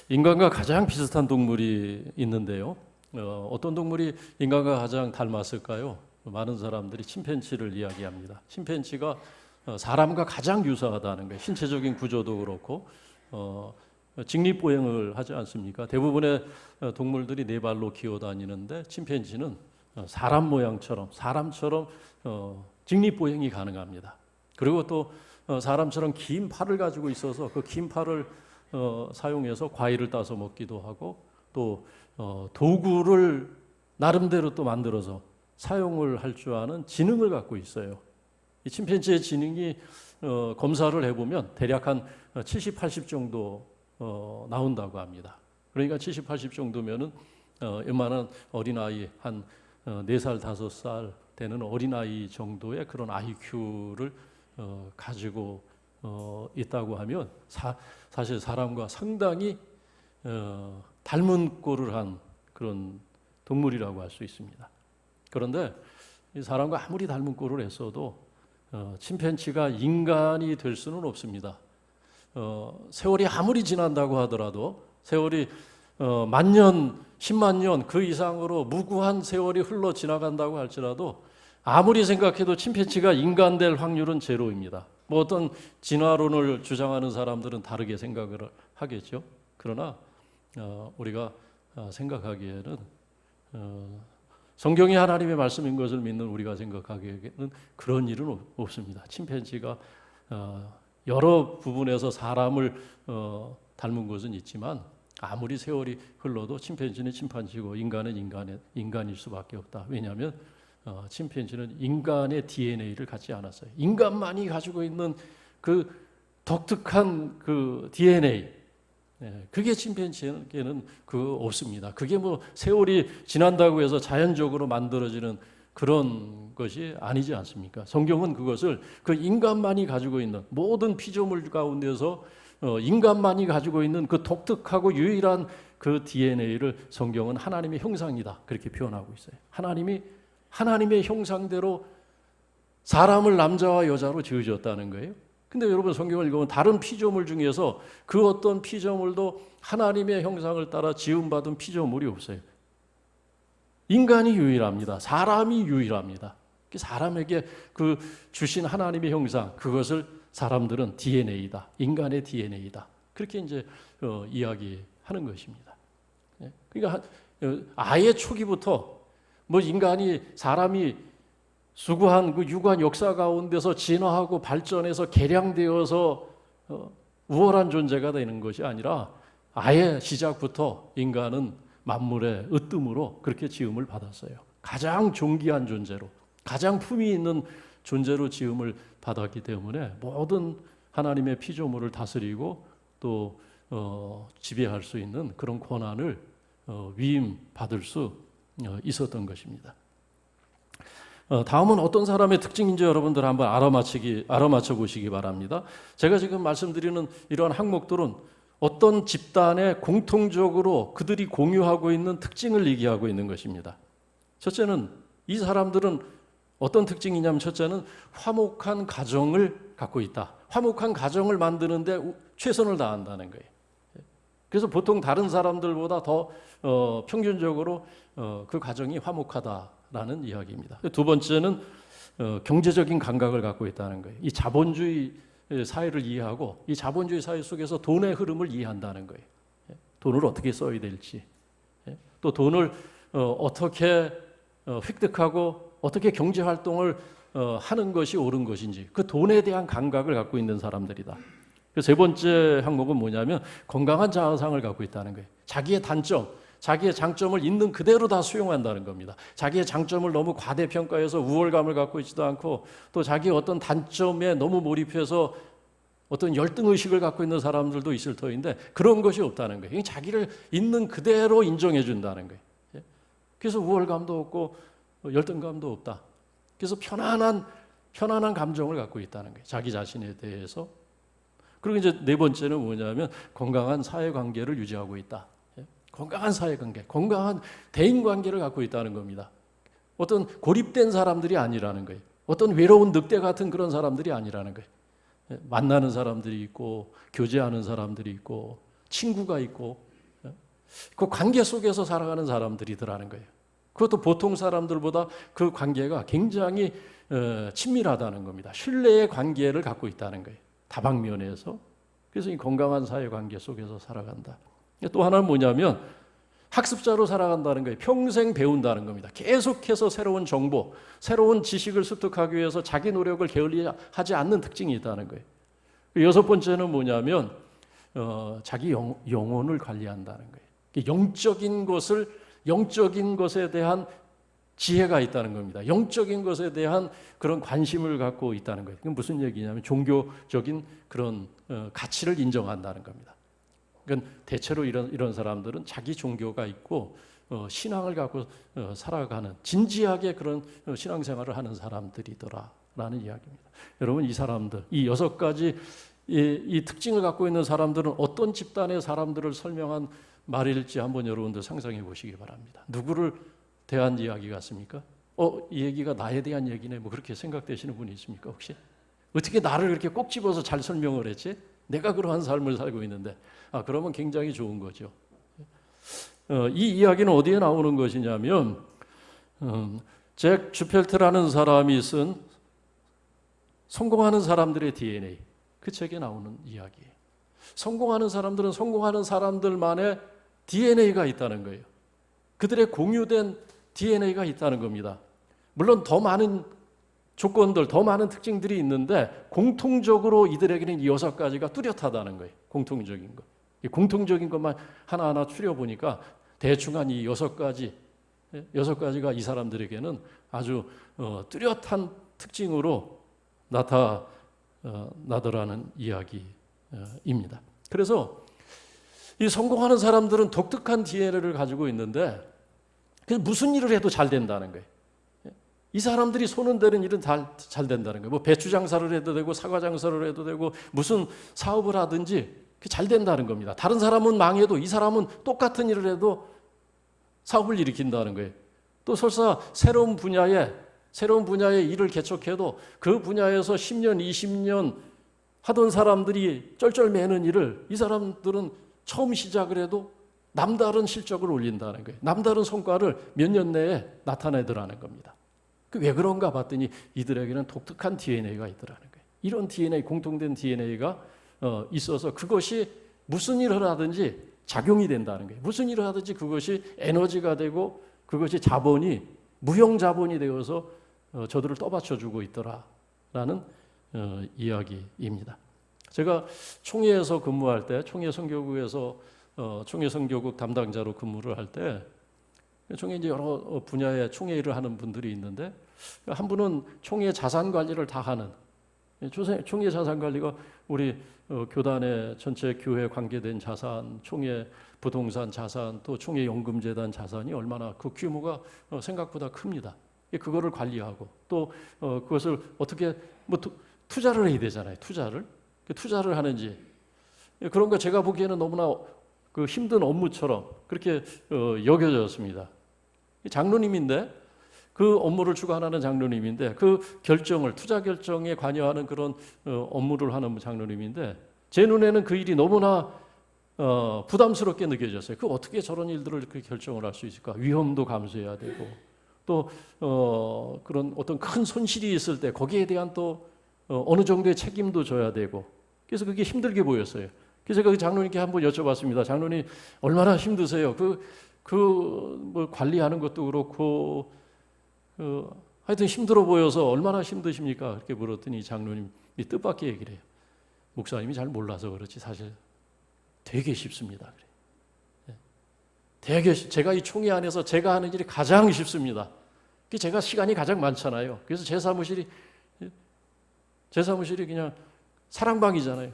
인간과 가장 비슷한 동물이 있는데요. 어떤 동물이 인간과 가장 닮았을까요? 많은 사람들이 침팬지를 이야기합니다. 침팬지가 사람과 가장 유사하다는 거예요. 신체적인 구조도 그렇고 직립보행을 하지 않습니까? 대부분의 동물들이 네 발로 기어다니는데 침팬지는 사람 모양처럼 사람처럼 직립보행이 가능합니다. 그리고 또 사람처럼 긴 팔을 가지고 있어서 그 긴 팔을 사용해서 과일을 따서 먹기도 하고 또 도구를 나름대로 또 만들어서 사용을 할 줄 아는 지능을 갖고 있어요. 이 침팬지의 지능이 검사를 해보면 대략 한 70, 80 정도 나온다고 합니다. 그러니까 70, 80 정도면은 웬만한 어린아이 한 4살, 5살 되는 어린아이 정도의 그런 IQ를 가지고 있다고 하면 사실 사람과 상당히 닮은 꼴을 한 그런 동물이라고 할 수 있습니다. 그런데 이 사람과 아무리 닮은 꼴을 했어도 침팬지가 인간이 될 수는 없습니다. 세월이 아무리 지난다고 하더라도 세월이 만년, 10만 년 그 이상으로 무구한 세월이 흘러 지나간다고 할지라도 아무리 생각해도 침팬지가 인간 될 확률은 제로입니다. 뭐 어떤 진화론을 주장하는 사람들은 다르게 생각을 하겠죠. 그러나 우리가 생각하기에는 성경이 하나님의 말씀인 것을 믿는 우리가 생각하기에는 그런 일은 없습니다. 침팬지가 여러 부분에서 사람을 닮은 것은 있지만 아무리 세월이 흘러도 침팬지는 침팬지고 인간은 인간일 수밖에 없다. 왜냐하면 침팬지는 인간의 DNA를 갖지 않았어요. 인간만이 가지고 있는 그 독특한 그 DNA, 그게 침팬지에게는 없습니다. 그게 뭐 세월이 지난다고 해서 자연적으로 만들어지는 그런 것이 아니지 않습니까? 성경은 그것을 그 인간만이 가지고 있는 모든 피조물 가운데서 인간만이 가지고 있는 그 독특하고 유일한 그 DNA를 성경은 하나님의 형상이다 그렇게 표현하고 있어요. 하나님의 형상대로 사람을 남자와 여자로 지으셨다는 거예요. 근데 여러분 성경을 읽으면 다른 피조물 중에서 그 어떤 피조물도 하나님의 형상을 따라 지음받은 피조물이 없어요. 인간이 유일합니다. 사람이 유일합니다. 사람에게 그 주신 하나님의 형상, 그것을 사람들은 DNA다. 인간의 DNA다. 그렇게 이제 이야기하는 것입니다. 그러니까 아예 초기부터 뭐 사람이 수고한 그 유구한 역사 가운데서 진화하고 발전해서 개량되어서 우월한 존재가 되는 것이 아니라 아예 시작부터 인간은 만물의 으뜸으로 그렇게 지음을 받았어요. 가장 존귀한 존재로, 가장 품위 있는 존재로 지음을 받았기 때문에 모든 하나님의 피조물을 다스리고 또 지배할 수 있는 그런 권한을 위임받을 수 있었던 것입니다. 다음은 어떤 사람의 특징인지 여러분들 한번 알아맞혀 보시기 바랍니다. 제가 지금 말씀드리는 이러한 항목들은 어떤 집단에 공통적으로 그들이 공유하고 있는 특징을 얘기하고 있는 것입니다. 첫째는 이 사람들은 어떤 특징이냐면 첫째는 화목한 가정을 갖고 있다. 화목한 가정을 만드는데 최선을 다한다는 거예요. 그래서 보통 다른 사람들보다 더 평균적으로 그 가정이 화목하다라는 이야기입니다. 두 번째는 경제적인 감각을 갖고 있다는 거예요. 이 자본주의 사회를 이해하고 이 자본주의 사회 속에서 돈의 흐름을 이해한다는 거예요. 돈을 어떻게 써야 될지, 또 돈을 어떻게 획득하고 어떻게 경제 활동을 하는 것이 옳은 것인지 그 돈에 대한 감각을 갖고 있는 사람들이다. 세 번째 항목은 뭐냐면 건강한 자아상을 갖고 있다는 거예요. 자기의 단점, 자기의 장점을 있는 그대로 다 수용한다는 겁니다. 자기의 장점을 너무 과대평가해서 우월감을 갖고 있지도 않고 또 자기의 어떤 단점에 너무 몰입해서 어떤 열등의식을 갖고 있는 사람들도 있을 터인데 그런 것이 없다는 거예요. 자기를 있는 그대로 인정해 준다는 거예요. 그래서 우월감도 없고 열등감도 없다. 그래서 편안한 감정을 갖고 있다는 거예요. 자기 자신에 대해서. 그리고 이제 네 번째는 뭐냐면 건강한 사회관계를 유지하고 있다. 건강한 사회관계, 건강한 대인관계를 갖고 있다는 겁니다. 어떤 고립된 사람들이 아니라는 거예요. 어떤 외로운 늑대 같은 그런 사람들이 아니라는 거예요. 만나는 사람들이 있고 교제하는 사람들이 있고 친구가 있고 그 관계 속에서 살아가는 사람들이더라는 거예요. 그것도 보통 사람들보다 그 관계가 굉장히 친밀하다는 겁니다. 신뢰의 관계를 갖고 있다는 거예요. 다방면에서. 그래서 이 건강한 사회관계 속에서 살아간다. 또 하나는 뭐냐면 학습자로 살아간다는 거예요. 평생 배운다는 겁니다. 계속해서 새로운 정보, 새로운 지식을 습득하기 위해서 자기 노력을 게을리하지 않는 특징이 있다는 거예요. 여섯 번째는 뭐냐면 자기 영혼을 관리한다는 거예요. 영적인 것에 대한 지혜가 있다는 겁니다. 영적인 것에 대한 그런 관심을 갖고 있다는 거예요. 그게 무슨 얘기냐면 종교적인 그런 가치를 인정한다는 겁니다. 그러니까 대체로 이런 사람들은 자기 종교가 있고 신앙을 갖고 살아가는 진지하게 그런 신앙생활을 하는 사람들이더라라는 이야기입니다. 여러분 이 사람들, 이 여섯 가지 이 특징을 갖고 있는 사람들은 어떤 집단의 사람들을 설명한 말일지 한번 여러분들 상상해 보시기 바랍니다. 누구를 대한 이야기 같습니까? 이 얘기가 나에 대한 얘기네. 뭐 그렇게 생각되시는 분이 있습니까? 혹시? 어떻게 나를 그렇게 꼭 집어서 잘 설명을 했지? 내가 그러한 삶을 살고 있는데. 그러면 굉장히 좋은 거죠. 이 이야기는 어디에 나오는 것이냐면 잭 주펠트라는 사람이 쓴 성공하는 사람들의 DNA, 그 책에 나오는 이야기예요. 성공하는 사람들은 성공하는 사람들만의 DNA가 있다는 거예요. 그들의 공유된 DNA가 있다는 겁니다. 물론 더 많은 조건들, 더 많은 특징들이 있는데 공통적으로 이들에게는 이 여섯 가지가 뚜렷하다는 거예요. 공통적인 것. 이 공통적인 것만 하나하나 추려보니까 대충 한 이 여섯 가지가 이 사람들에게는 아주 뚜렷한 특징으로 나타나더라는 이야기입니다. 그래서 이 성공하는 사람들은 독특한 DNA를 가지고 있는데 무슨 일을 해도 잘 된다는 거예요. 이 사람들이 손은 대는 일은 잘 된다는 거예요. 뭐 배추 장사를 해도 되고 사과 장사를 해도 되고 무슨 사업을 하든지 잘 된다는 겁니다. 다른 사람은 망해도 이 사람은 똑같은 일을 해도 사업을 일으킨다는 거예요. 또 설사 새로운 분야의 일을 개척해도 그 분야에서 10년, 20년 하던 사람들이 쩔쩔매는 일을 이 사람들은 처음 시작을 해도 남다른 실적을 올린다는 거예요. 남다른 성과를 몇 년 내에 나타내더라는 겁니다. 왜 그런가 봤더니 이들에게는 독특한 DNA가 있더라는 거예요. 이런 DNA, 공통된 DNA가 있어서 그것이 무슨 일을 하든지 작용이 된다는 거예요. 무슨 일을 하든지 그것이 에너지가 되고 그것이 무형 자본이 되어서 저들을 떠받쳐주고 있더라라는 이야기입니다. 제가 총회에서 근무할 때, 총회 선교국에서 총회 선교국 담당자로 근무를 할 때, 총회 이제 여러 분야의 총회 일을 하는 분들이 있는데 한 분은 총회 자산 관리를 다 하는, 총회 자산 관리가 우리 교단의 전체 교회 관계된 자산, 총회 부동산 자산, 또 총회 연금재단 자산이 얼마나 그 규모가 생각보다 큽니다. 그거를 관리하고 또 그것을 어떻게 투자를 해야 되잖아요. 투자를 하는지 그런 거 제가 보기에는 너무나 그 힘든 업무처럼 그렇게 여겨졌습니다. 장로님인데 그 업무를 주관하는 장로님인데 그 투자 결정에 관여하는 그런 업무를 하는 장로님인데 제 눈에는 그 일이 너무나 부담스럽게 느껴졌어요. 그 어떻게 저런 일들을 그렇게 결정을 할 수 있을까? 위험도 감수해야 되고 또 그런 어떤 큰 손실이 있을 때 거기에 대한 또 어느 정도의 책임도 져야 되고 그래서 그게 힘들게 보였어요. 그래서 제가 그 장로님께 한번 여쭤봤습니다. 장로님 얼마나 힘드세요? 뭐 관리하는 것도 그렇고 하여튼 힘들어 보여서 얼마나 힘드십니까? 그렇게 물었더니 장로님이 뜻밖의 얘기를 해요. 목사님이 잘 몰라서 그렇지 사실 되게 쉽습니다. 제가 이 총회 안에서 제가 하는 일이 가장 쉽습니다. 제가 시간이 가장 많잖아요. 그래서 제 사무실이 그냥 사랑방이잖아요.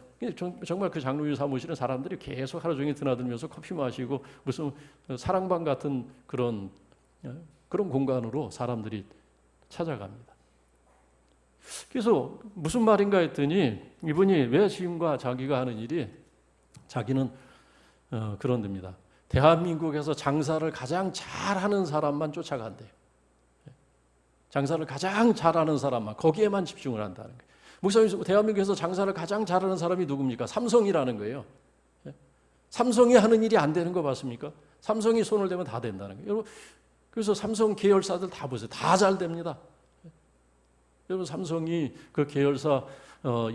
정말 그 장로님 사무실은 사람들이 계속 하루 종일 드나들면서 커피 마시고 무슨 사랑방 같은 그런 공간으로 사람들이 찾아갑니다. 그래서 무슨 말인가 했더니 이분이 왜 지금과 자기가 하는 일이 자기는 그런 데입니다. 대한민국에서 장사를 가장 잘하는 사람만 쫓아간대요. 장사를 가장 잘하는 사람만 거기에만 집중을 한다는 거예요. 목사님, 대한민국에서 장사를 가장 잘하는 사람이 누굽니까? 삼성이라는 거예요. 삼성이 하는 일이 안 되는 거 맞습니까? 삼성이 손을 대면 다 된다는 거예요. 여러분, 그래서 삼성 계열사들 다 보세요. 다 잘 됩니다. 여러분, 삼성이 그 계열사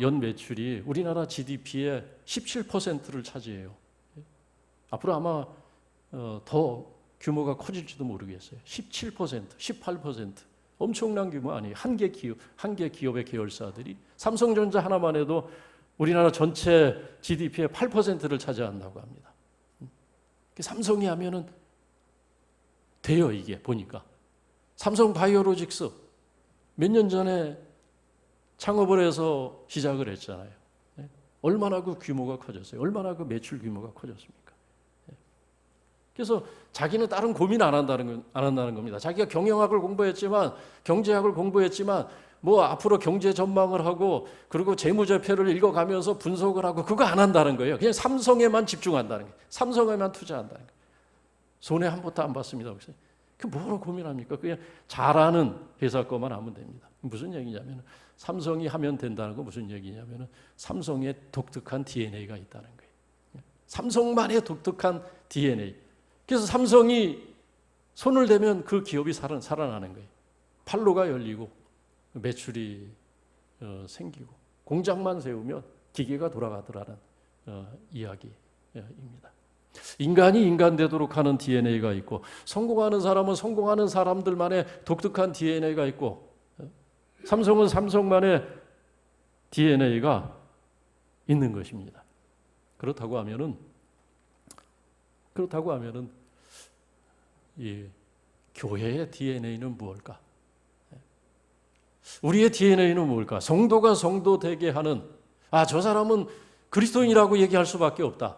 연 매출이 우리나라 GDP의 17%를 차지해요. 앞으로 아마 더 규모가 커질지도 모르겠어요. 17%, 18%. 엄청난 규모 아니에요. 한 개 기업의 계열사들이 삼성전자 하나만 해도 우리나라 전체 GDP의 8%를 차지한다고 합니다. 삼성이 하면은 돼요, 이게 보니까. 삼성 바이오로직스 몇 년 전에 창업을 해서 시작을 했잖아요. 얼마나 그 규모가 커졌어요? 얼마나 그 매출 규모가 커졌습니까? 그래서 자기는 다른 고민 안 한다는 겁니다. 자기가 경영학을 공부했지만, 경제학을 공부했지만, 뭐 앞으로 경제 전망을 하고, 그리고 재무제표를 읽어가면서 분석을 하고, 그거 안 한다는 거예요. 그냥 삼성에만 집중한다는 거예요. 삼성에만 투자한다는 거예요. 손해 한 푼도 안 받습니다. 그 뭐로 고민합니까? 그냥 잘하는 회사 것만 하면 됩니다. 무슨 얘기냐면, 삼성이 하면 된다는 건 무슨 얘기냐면, 삼성의 독특한 DNA가 있다는 거예요. 삼성만의 독특한 DNA. 그래서 삼성이 손을 대면 그 기업이 살아나는 거예요. 판로가 열리고 매출이 생기고 공장만 세우면 기계가 돌아가더라는 이야기입니다. 인간이 인간 되도록 하는 DNA가 있고, 성공하는 사람은 성공하는 사람들만의 독특한 DNA가 있고, 삼성은 삼성만의 DNA가 있는 것입니다. 그렇다고 하면은 이 교회의 DNA는 무엇일까? 우리의 DNA는 뭘까? 성도가 성도 되게 하는, 저 사람은 그리스도인이라고 얘기할 수밖에 없다.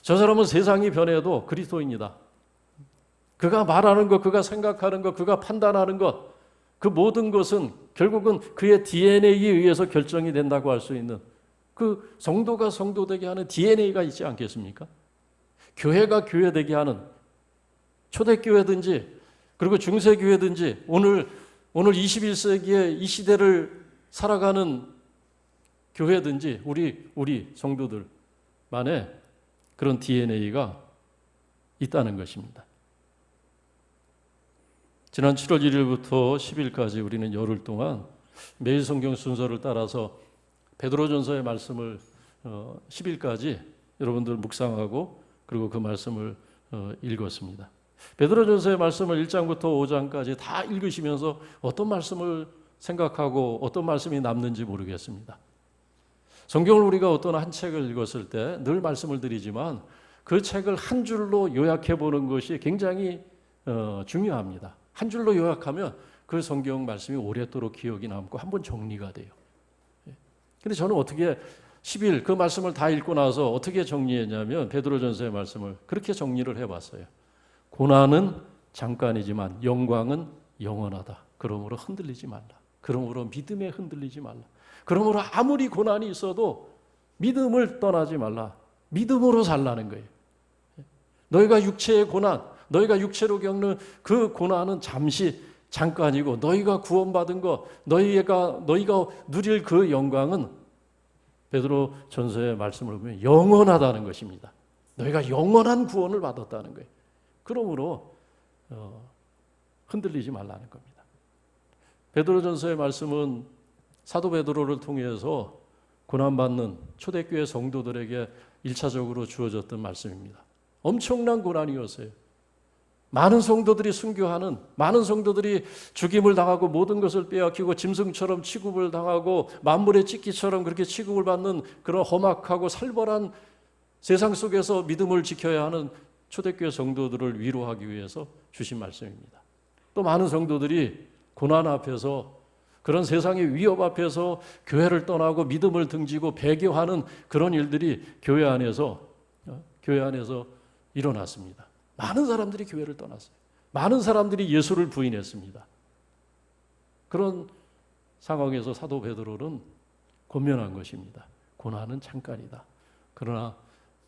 저 사람은 세상이 변해도 그리스도인이다. 그가 말하는 것, 그가 생각하는 것, 그가 판단하는 것, 그 모든 것은 결국은 그의 DNA에 의해서 결정이 된다고 할 수 있는, 그 성도가 성도 되게 하는 DNA가 있지 않겠습니까? 교회가 교회 되게 하는, 초대교회든지 그리고 중세교회든지 오늘 21세기의 이 시대를 살아가는 교회든지 우리 성도들만의 그런 DNA가 있다는 것입니다. 지난 7월 1일부터 10일까지 우리는 열흘 동안 매일 성경 순서를 따라서 베드로전서의 말씀을 10일까지 여러분들 묵상하고 그리고 그 말씀을 읽었습니다. 베드로전서의 말씀을 1장부터 5장까지 다 읽으시면서 어떤 말씀을 생각하고 어떤 말씀이 남는지 모르겠습니다. 성경을 우리가 어떤 한 책을 읽었을 때 늘 말씀을 드리지만 그 책을 한 줄로 요약해 보는 것이 굉장히 중요합니다. 한 줄로 요약하면 그 성경 말씀이 오랫도록 기억이 남고 한번 정리가 돼요. 근데 저는 어떻게 10일 그 말씀을 다 읽고 나서 어떻게 정리했냐면 베드로전서의 말씀을 그렇게 정리를 해봤어요. 고난은 잠깐이지만 영광은 영원하다. 그러므로 흔들리지 말라. 그러므로 믿음에 흔들리지 말라. 그러므로 아무리 고난이 있어도 믿음을 떠나지 말라. 믿음으로 살라는 거예요. 너희가 육체의 고난, 너희가 육체로 겪는 그 고난은 잠깐이고 너희가 구원받은 것, 너희가 누릴 그 영광은 베드로 전서의 말씀을 보면 영원하다는 것입니다. 너희가 영원한 구원을 받았다는 거예요. 그러므로 흔들리지 말라는 겁니다. 베드로전서의 말씀은 사도 베드로를 통해서 고난받는 초대교회 성도들에게 1차적으로 주어졌던 말씀입니다. 엄청난 고난이었어요. 많은 성도들이 순교하는, 많은 성도들이 죽임을 당하고 모든 것을 빼앗기고 짐승처럼 취급을 당하고 만물의 찢기처럼 그렇게 취급을 받는 그런 험악하고 살벌한 세상 속에서 믿음을 지켜야 하는 초대교회 성도들을 위로하기 위해서 주신 말씀입니다. 또 많은 성도들이 고난 앞에서 그런 세상의 위협 앞에서 교회를 떠나고 믿음을 등지고 배교하는 그런 일들이 교회 안에서 일어났습니다. 많은 사람들이 교회를 떠났어요. 많은 사람들이 예수를 부인했습니다. 그런 상황에서 사도 베드로는 권면한 것입니다. 고난은 잠깐이다. 그러나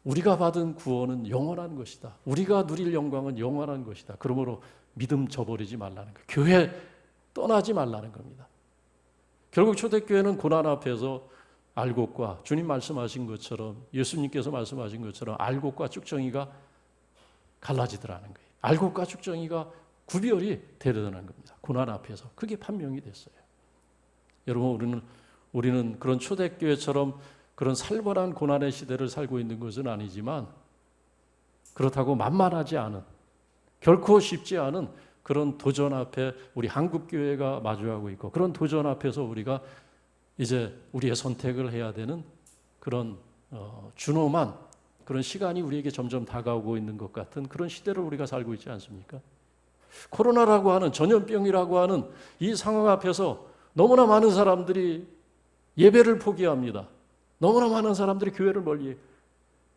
우리가 받은 구원은 영원한 것이다. 우리가 누릴 영광은 영원한 것이다. 그러므로 믿음 저버리지 말라는 거예요. 교회 떠나지 말라는 겁니다. 결국 초대교회는 고난 앞에서 알곡과 주님 말씀하신 것처럼 예수님께서 말씀하신 것처럼 알곡과 쭉정이가 갈라지더라는 거예요. 알곡과 쭉정이가 구별이 되려는 겁니다. 고난 앞에서. 그게 판명이 됐어요. 여러분, 우리는 그런 초대교회처럼 그런 살벌한 고난의 시대를 살고 있는 것은 아니지만, 그렇다고 만만하지 않은, 결코 쉽지 않은 그런 도전 앞에 우리 한국교회가 마주하고 있고, 그런 도전 앞에서 우리가 이제 우리의 선택을 해야 되는 그런 준엄한 그런 시간이 우리에게 점점 다가오고 있는 것 같은 그런 시대를 우리가 살고 있지 않습니까? 코로나라고 하는, 전염병이라고 하는 이 상황 앞에서 너무나 많은 사람들이 예배를 포기합니다. 너무나 많은 사람들이 교회를 멀리해요.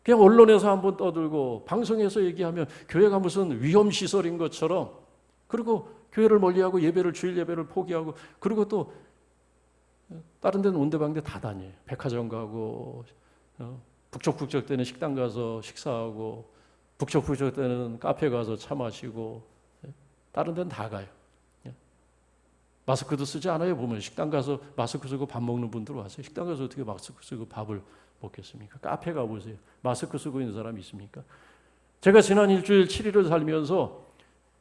그냥 언론에서 한번 떠들고 방송에서 얘기하면 교회가 무슨 위험시설인 것처럼, 그리고 교회를 멀리하고 예배를, 주일 예배를 포기하고, 그리고 또 다른 데는 온데방데 다 다녀요. 백화점 가고, 북적북적 때는 식당 가서 식사하고, 북적북적 때는 카페 가서 차 마시고, 다른 데는 다 가요. 마스크도 쓰지 않아요. 보면 식당 가서 마스크 쓰고 밥 먹는 분들 와서, 식당 가서 어떻게 마스크 쓰고 밥을 먹겠습니까? 카페 가보세요. 마스크 쓰고 있는 사람이 있습니까? 제가 지난 일주일 7일을 살면서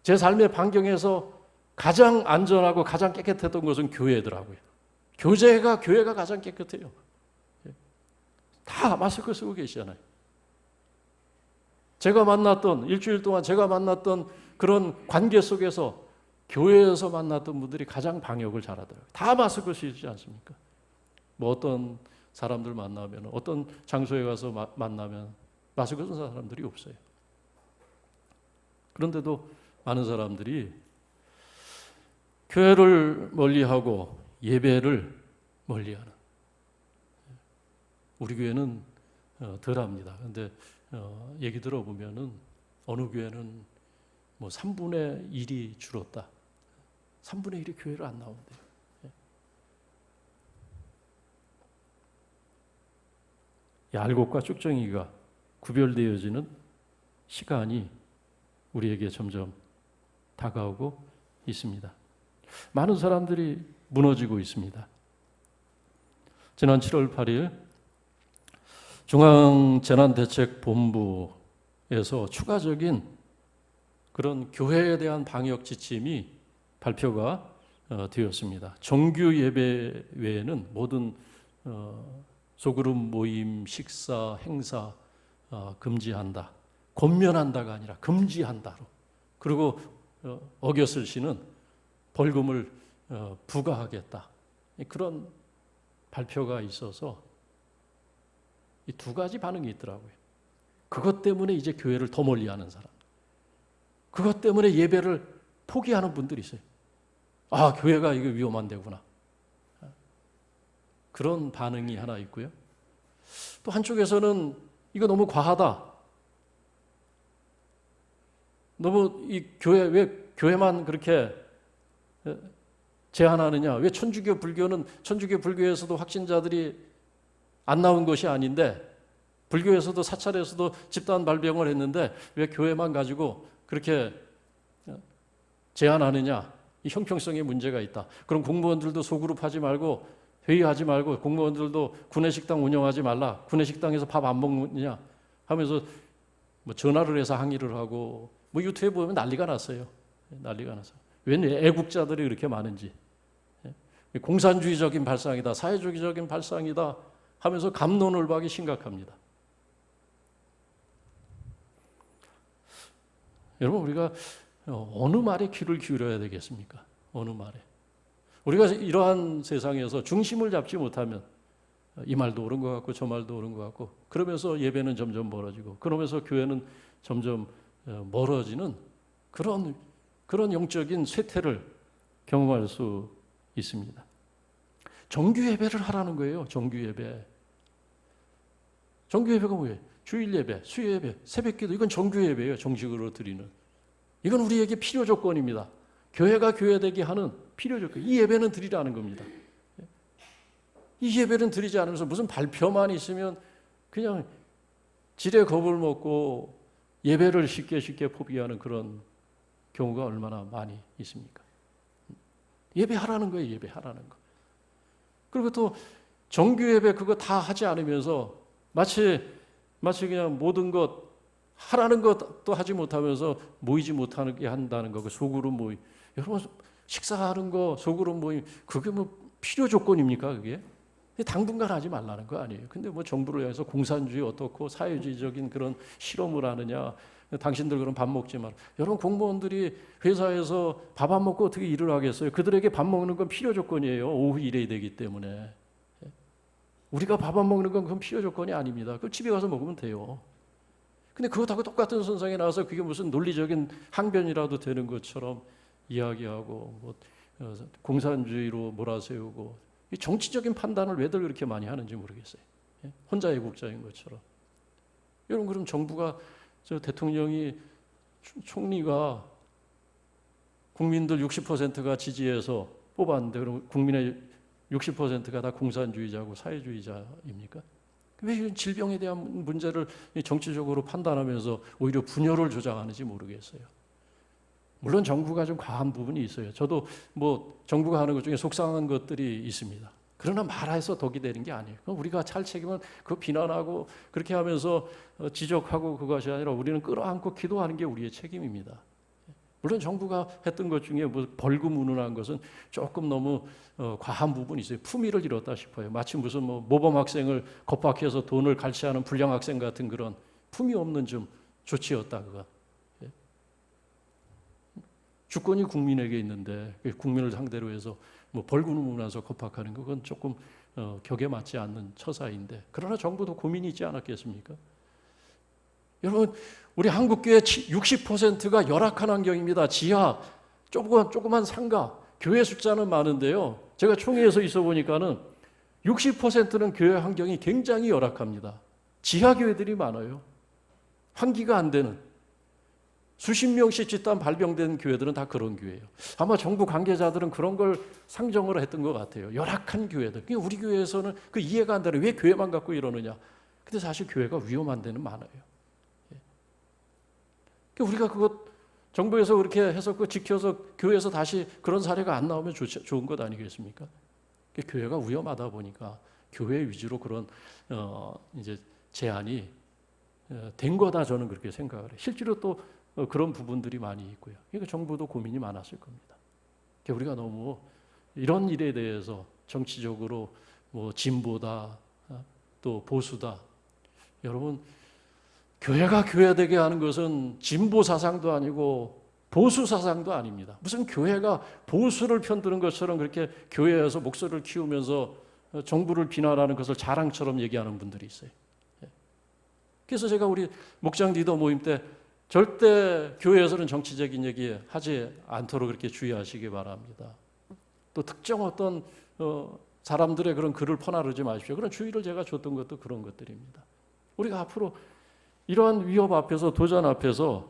제 삶의 반경에서 가장 안전하고 가장 깨끗했던 것은 교회더라고요. 교회가 가장 깨끗해요. 다 마스크 쓰고 계시잖아요. 일주일 동안 제가 만났던 그런 관계 속에서 교회에서 만났던 분들이 가장 방역을 잘하더라고요. 다 마스크 쓰지 않습니까? 뭐 어떤 사람들 만나면, 어떤 장소에 가서 만나면 마스크 쓴 사람들이 없어요. 그런데도 많은 사람들이 교회를 멀리하고 예배를 멀리하는, 우리 교회는 덜합니다. 그런데 얘기 들어보면은 어느 교회는 뭐 3분의 1이 줄었다. 3분의 1이 교회를 안 나온대요. 이 알곡과 쭉정이가 구별되어지는 시간이 우리에게 점점 다가오고 있습니다. 많은 사람들이 무너지고 있습니다. 지난 7월 8일 중앙재난대책본부에서 추가적인 그런 교회에 대한 방역 지침이 발표가 되었습니다. 정규 예배 외에는 모든 소그룹 모임, 식사, 행사 금지한다. 권면한다가 아니라 금지한다로. 그리고 어겼을 시는 벌금을 부과하겠다. 그런 발표가 있어서 이 두 가지 반응이 있더라고요. 그것 때문에 이제 교회를 더 멀리하는 사람, 그것 때문에 예배를 포기하는 분들이 있어요. 아, 교회가 이거 위험한 데구나. 그런 반응이 하나 있고요. 또 한쪽에서는 이거 너무 과하다. 너무 이 왜 교회만 그렇게 제한하느냐? 왜 천주교 불교에서도 확진자들이 안 나온 것이 아닌데, 불교에서도 사찰에서도 집단 발병을 했는데 왜 교회만 가지고 그렇게 제한하느냐? 이 형평성에 문제가 있다. 그럼 공무원들도 소그룹 하지 말고, 회의하지 말고, 공무원들도 구내식당 운영하지 말라. 구내식당에서 밥 안 먹느냐 하면서 뭐 전화를 해서 항의를 하고, 뭐 유튜브에 보면 난리가 났어요. 난리가 났어요. 왜 애국자들이 그렇게 많은지. 공산주의적인 발상이다, 사회주의적인 발상이다 하면서 갑론을박이 심각합니다. 여러분, 우리가 어느 말에 귀를 기울여야 되겠습니까? 어느 말에? 우리가 이러한 세상에서 중심을 잡지 못하면 이 말도 옳은 것 같고 저 말도 옳은 것 같고, 그러면서 예배는 점점 멀어지고, 그러면서 교회는 점점 멀어지는 그런 영적인 쇠퇴를 경험할 수 있습니다. 정규 예배를 하라는 거예요. 정규 예배. 정규 예배가 뭐예요? 주일 예배, 수요 예배, 새벽기도, 이건 정규 예배예요. 정식으로 드리는. 이건 우리에게 필요 조건입니다. 교회가 교회되게 하는 필요 조건. 이 예배는 드리라는 겁니다. 이 예배는 드리지 않으면서 무슨 발표만 있으면 그냥 지레 겁을 먹고 예배를 쉽게 포기하는 그런 경우가 얼마나 많이 있습니까? 예배하라는 거예요. 예배하라는 거. 그리고 또 정규 예배 그거 다 하지 않으면서 마치 그냥 모든 것 하라는 것도 하지 못하면서 모이지 못하게 한다는 거, 그 소그룹 모임. 여러분 식사하는 거 소그룹 모임 그게 뭐 필요 조건입니까 그게? 당분간 하지 말라는 거 아니에요. 근데 뭐 정부를 향해서 공산주의 어떻고 사회주의적인 그런 실험을 하느냐. 당신들 그럼 밥 먹지 마라. 여러분 공무원들이 회사에서 밥 안 먹고 어떻게 일을 하겠어요? 그들에게 밥 먹는 건 필요 조건이에요. 오후 일해야 되기 때문에. 우리가 밥 안 먹는 건 그건 필요 조건이 아닙니다. 그 집에 가서 먹으면 돼요. 근데 그것하고 똑같은 선상에 나와서 그게 무슨 논리적인 항변이라도 되는 것처럼 이야기하고 뭐 공산주의로 몰아세우고 이 정치적인 판단을 왜들 그렇게 많이 하는지 모르겠어요. 혼자 애국자인 것처럼. 여러분 그럼 정부가 저 대통령이 총리가 국민들 60%가 지지해서 뽑았는데 그럼 국민의 60%가 다 공산주의자고 사회주의자입니까? 왜 질병에 대한 문제를 정치적으로 판단하면서 오히려 분열을 조장하는지 모르겠어요. 물론 정부가 좀 과한 부분이 있어요. 저도 뭐 정부가 하는 것 중에 속상한 것들이 있습니다. 그러나 말해서 덕이 되는 게 아니에요. 우리가 잘 책임은 그 비난하고 그렇게 하면서 지적하고 그것이 아니라 우리는 끌어안고 기도하는 게 우리의 책임입니다. 물론 정부가 했던 것 중에 뭐 벌금 운운한 것은 조금 너무 과한 부분이 있어요. 품위를 잃었다 싶어요. 마치 무슨 뭐 모범 학생을 겁박해서 돈을 갈취하는 불량 학생 같은 그런 품위 없는 좀 조치였다 그거. 주권이 국민에게 있는데 국민을 상대로 해서 뭐 벌금 운운해서 겁박하는 그건 조금 격에 맞지 않는 처사인데 그러나 정부도 고민이 있지 않았겠습니까? 여러분 우리 한국교회 60%가 열악한 환경입니다. 지하 조그만 상가 교회 숫자는 많은데요. 제가 총회에서 있어 보니까는 60%는 교회 환경이 굉장히 열악합니다. 지하 교회들이 많아요. 환기가 안 되는 수십 명씩 집단 발병된 교회들은 다 그런 교회예요. 아마 정부 관계자들은 그런 걸 상정을 했던 것 같아요. 열악한 교회들. 우리 교회에서는 그 이해가 안 되는 왜 교회만 갖고 이러느냐. 근데 사실 교회가 위험한 데는 많아요. 우리가 그것 정부에서 그렇게 해서 그 지켜서 교회에서 다시 그런 사례가 안 나오면 좋은 것 아니겠습니까? 교회가 위험하다 보니까 교회 위주로 그런 이제 제한이 된 거다 저는 그렇게 생각을 해요. 실제로 또 그런 부분들이 많이 있고요. 그러니까 정부도 고민이 많았을 겁니다. 우리가 너무 이런 일에 대해서 정치적으로 뭐 진보다 또 보수다. 여러분 교회가 교회되게 하는 것은 진보 사상도 아니고 보수 사상도 아닙니다. 무슨 교회가 보수를 편드는 것처럼 그렇게 교회에서 목소리를 키우면서 정부를 비난하는 것을 자랑처럼 얘기하는 분들이 있어요. 그래서 제가 우리 목장 리더 모임 때 절대 교회에서는 정치적인 얘기 하지 않도록 그렇게 주의하시기 바랍니다. 또 특정 어떤 사람들의 그런 글을 퍼나르지 마십시오. 그런 주의를 제가 줬던 것도 그런 것들입니다. 우리가 앞으로 이러한 위협 앞에서 도전 앞에서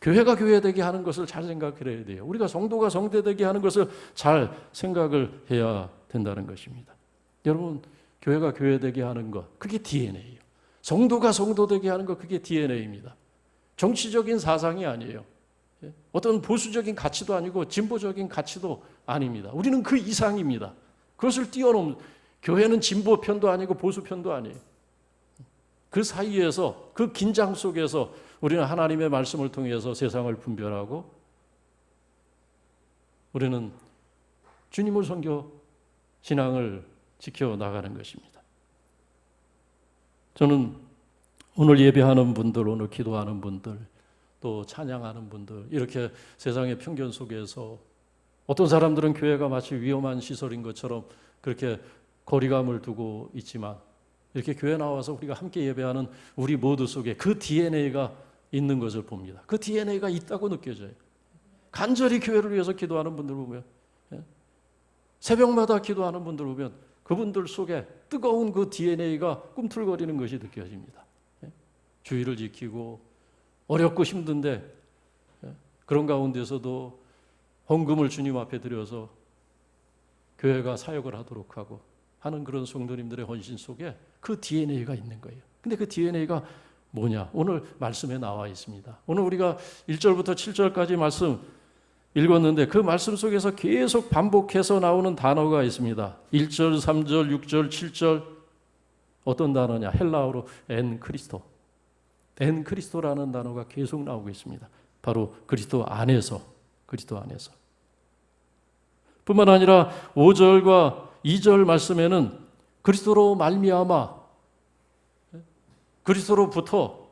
교회가 교회되게 하는 것을 잘 생각해야 돼요. 우리가 성도가 성도되게 하는 것을 잘 생각을 해야 된다는 것입니다. 여러분 교회가 교회되게 하는 것 그게 DNA예요. 성도가 성도되게 하는 것 그게 DNA입니다. 정치적인 사상이 아니에요. 어떤 보수적인 가치도 아니고 진보적인 가치도 아닙니다. 우리는 그 이상입니다. 그것을 뛰어넘는 교회는 진보 편도 아니고 보수 편도 아니에요. 그 사이에서 그 긴장 속에서 우리는 하나님의 말씀을 통해서 세상을 분별하고 우리는 주님을 섬겨 신앙을 지켜나가는 것입니다. 저는 오늘 예배하는 분들, 오늘 기도하는 분들, 또 찬양하는 분들 이렇게 세상의 편견 속에서 어떤 사람들은 교회가 마치 위험한 시설인 것처럼 그렇게 거리감을 두고 있지만 이렇게 교회 나와서 우리가 함께 예배하는 우리 모두 속에 그 DNA가 있는 것을 봅니다. 그 DNA가 있다고 느껴져요. 간절히 교회를 위해서 기도하는 분들 보면 새벽마다 기도하는 분들 보면 그분들 속에 뜨거운 그 DNA가 꿈틀거리는 것이 느껴집니다. 주의를 지키고 어렵고 힘든데 그런 가운데서도 헌금을 주님 앞에 드려서 교회가 사역을 하도록 하고 하는 그런 성도님들의 헌신 속에 그 DNA가 있는 거예요. 근데 그 DNA가 뭐냐? 오늘 말씀에 나와 있습니다. 오늘 우리가 1절부터 7절까지 말씀 읽었는데 그 말씀 속에서 계속 반복해서 나오는 단어가 있습니다. 1절, 3절, 6절, 7절 어떤 단어냐? 헬라어로 엔 크리스토. 엔 그리스도라는 단어가 계속 나오고 있습니다. 바로 그리스도 안에서, 그리스도 안에서. 뿐만 아니라 5절과 2절 말씀에는 그리스도로 말미암아, 그리스도로부터,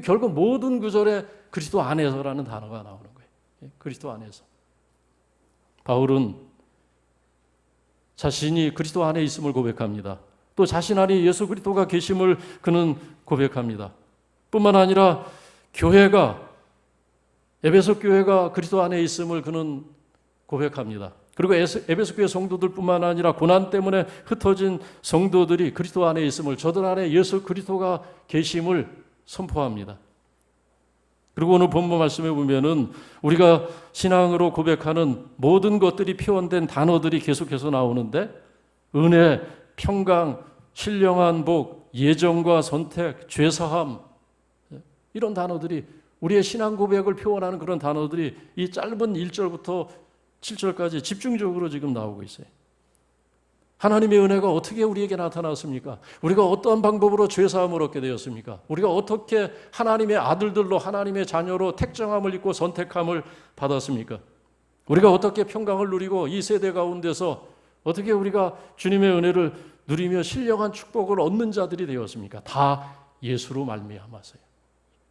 결국 모든 구절에 그리스도 안에서라는 단어가 나오는 거예요. 그리스도 안에서. 바울은 자신이 그리스도 안에 있음을 고백합니다. 또 자신 안에 예수 그리스도가 계심을 그는 고백합니다. 뿐만 아니라 교회가, 에베소 교회가 그리스도 안에 있음을 그는 고백합니다. 그리고 에베소 교회 성도들뿐만 아니라 고난 때문에 흩어진 성도들이 그리스도 안에 있음을, 저들 안에 예수 그리스도가 계심을 선포합니다. 그리고 오늘 본문 말씀에 보면은 우리가 신앙으로 고백하는 모든 것들이 표현된 단어들이 계속해서 나오는데, 은혜, 평강, 신령한 복, 예정과 선택, 죄사함, 이런 단어들이, 우리의 신앙 고백을 표현하는 그런 단어들이 이 짧은 1절부터 7절까지 집중적으로 지금 나오고 있어요. 하나님의 은혜가 어떻게 우리에게 나타났습니까? 우리가 어떤 방법으로 죄사함을 얻게 되었습니까? 우리가 어떻게 하나님의 아들들로, 하나님의 자녀로 택정함을 입고 선택함을 받았습니까? 우리가 어떻게 평강을 누리고 이 세대 가운데서 어떻게 우리가 주님의 은혜를 누리며 신령한 축복을 얻는 자들이 되었습니까? 다 예수로 말미암아서요.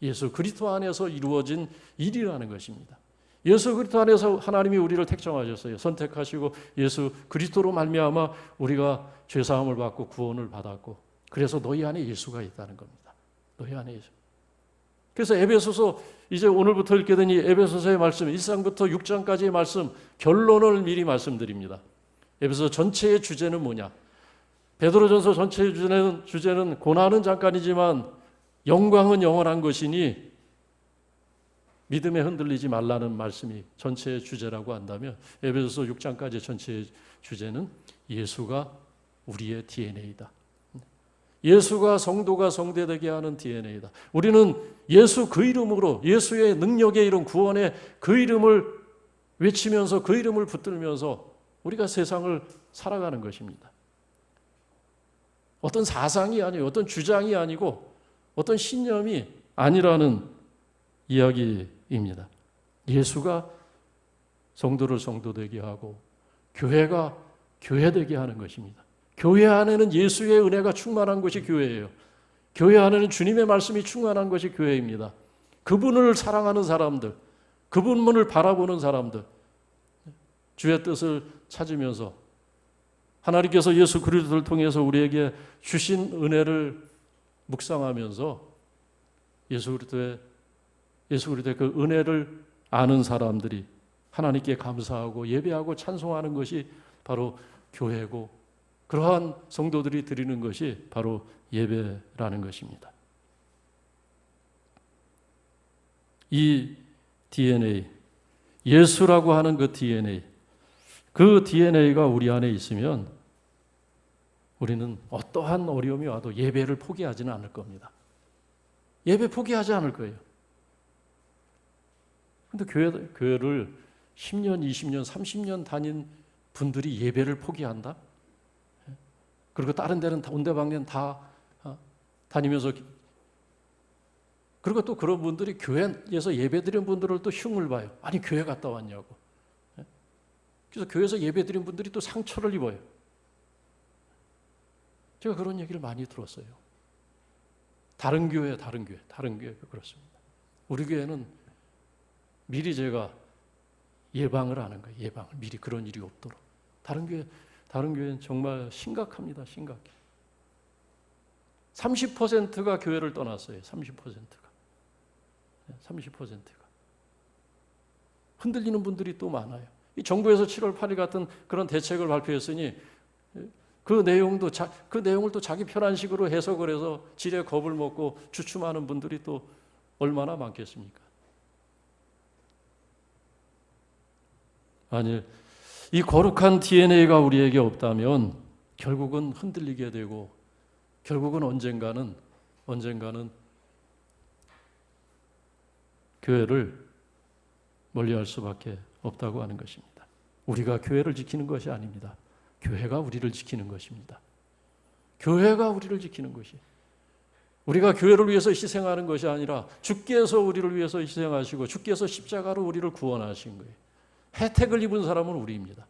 예수 그리스도 안에서 이루어진 일이라는 것입니다. 예수 그리스도 안에서 하나님이 우리를 택정하셨어요. 선택하시고 예수 그리스도로 말미암아 우리가 죄사함을 받고 구원을 받았고, 그래서 너희 안에 예수가 있다는 겁니다. 너희 안에 예수. 그래서 에베소서, 이제 오늘부터 읽게 된 이 에베소서의 말씀, 1장부터 6장까지의 말씀, 결론을 미리 말씀드립니다. 에베소 전체의 주제는 뭐냐? 베드로전서 전체의 주제는 고난은 잠깐이지만 영광은 영원한 것이니 믿음에 흔들리지 말라는 말씀이 전체의 주제라고 한다면, 에베소서 6장까지 전체의 주제는 예수가 우리의 DNA다. 예수가 성도가 성대되게 하는 DNA다. 우리는 예수 그 이름으로, 예수의 능력의 이름, 구원의 그 이름을 외치면서, 그 이름을 붙들면서 우리가 세상을 살아가는 것입니다. 어떤 사상이 아니고, 어떤 주장이 아니고, 어떤 신념이 아니라는 이야기입니다. 예수가 성도를 성도되게 하고 교회가 교회되게 하는 것입니다. 교회 안에는 예수의 은혜가 충만한 것이 교회예요. 교회 안에는 주님의 말씀이 충만한 것이 교회입니다. 그분을 사랑하는 사람들, 그분을 바라보는 사람들, 주의 뜻을 찾으면서 하나님께서 예수 그리스도를 통해서 우리에게 주신 은혜를 묵상하면서 예수 그리스도의 그 은혜를 아는 사람들이 하나님께 감사하고 예배하고 찬송하는 것이 바로 교회고, 그러한 성도들이 드리는 것이 바로 예배라는 것입니다. 이 DNA, 예수라고 하는 그 DNA가 우리 안에 있으면 우리는 어떠한 어려움이 와도 예배를 포기하지는 않을 겁니다. 예배 포기하지 않을 거예요. 근데 교회를 10년, 20년, 30년 다닌 분들이 예배를 포기한다? 그리고 다른 데는 온데방면 다 다니면서, 그리고 또 그런 분들이 교회에서 예배 드린 분들을 또 흉을 봐요. 아니, 교회 갔다 왔냐고. 그래서 교회에서 예배 드린 분들이 또 상처를 입어요. 제가 그런 얘기를 많이 들었어요. 다른 교회 그렇습니다. 우리 교회는 미리 제가 예방을 하는 거예요. 예방을 미리 그런 일이 없도록. 다른 교회는 정말 심각합니다. 심각해. 30%가 교회를 떠났어요. 30%가. 흔들리는 분들이 또 많아요. 이 정부에서 7월 8일 같은 그런 대책을 발표했으니 그 내용을 또 자기 편한 식으로 해석을 해서 지레 겁을 먹고 주춤하는 분들이 또 얼마나 많겠습니까? 아니, 이 거룩한 DNA가 우리에게 없다면 결국은 흔들리게 되고, 결국은 언젠가는 교회를 멀리할 수밖에 없다고 하는 것입니다. 우리가 교회를 지키는 것이 아닙니다. 교회가 우리를 지키는 것입니다. 교회가 우리를 지키는 것이. 우리가 교회를 위해서 희생하는 것이 아니라 주께서 우리를 위해서 희생하시고 주께서 십자가로 우리를 구원하신 거예요. 혜택을 입은 사람은 우리입니다.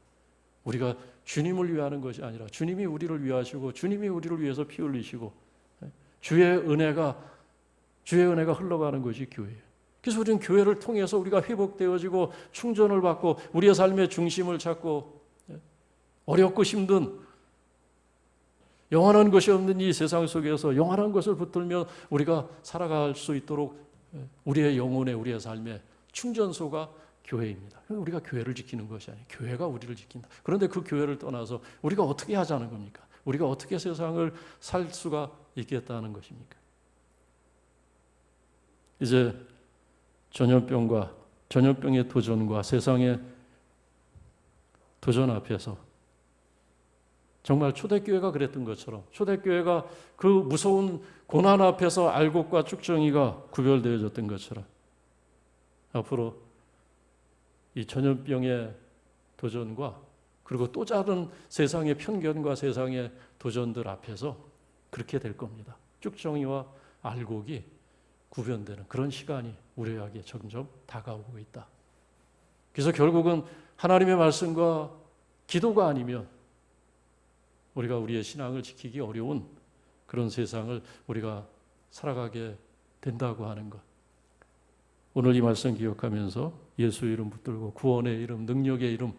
우리가 주님을 위하는 것이 아니라 주님이 우리를 위하시고 주님이 우리를 위해서 피 흘리시고 주의 은혜가 흘러가는 것이 교회예요. 그래서 우리는 교회를 통해서 우리가 회복되어지고 충전을 받고 우리의 삶의 중심을 찾고 어렵고 힘든 영원한 것이 없는 이 세상 속에서 영원한 것을 붙들며 우리가 살아갈 수 있도록 우리의 영혼의 우리의 삶의 충전소가 교회입니다. 우리가 교회를 지키는 것이 아니에요. 교회가 우리를 지킨다. 그런데 그 교회를 떠나서 우리가 어떻게 하자는 겁니까? 우리가 어떻게 세상을 살 수가 있겠다는 것입니까? 이제 전염병의 도전과 세상의 도전 앞에서 정말 초대교회가 그랬던 것처럼 초대교회가 그 무서운 고난 앞에서 알곡과 쭉정이가 구별되어졌던 것처럼 앞으로 이 전염병의 도전과 그리고 또 다른 세상의 편견과 세상의 도전들 앞에서 그렇게 될 겁니다. 쭉정이와 알곡이 구별되는 그런 시간이 우리에게 점점 다가오고 있다. 그래서 결국은 하나님의 말씀과 기도가 아니면 우리가 우리의 신앙을 지키기 어려운 그런 세상을 우리가 살아가게 된다고 하는 것. 오늘 이 말씀 기억하면서 예수 이름 붙들고 구원의 이름, 능력의 이름,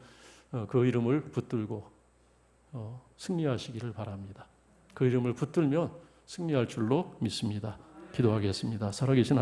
그 이름을 붙들고 승리하시기를 바랍니다. 그 이름을 붙들면 승리할 줄로 믿습니다. 기도하겠습니다. 살아계신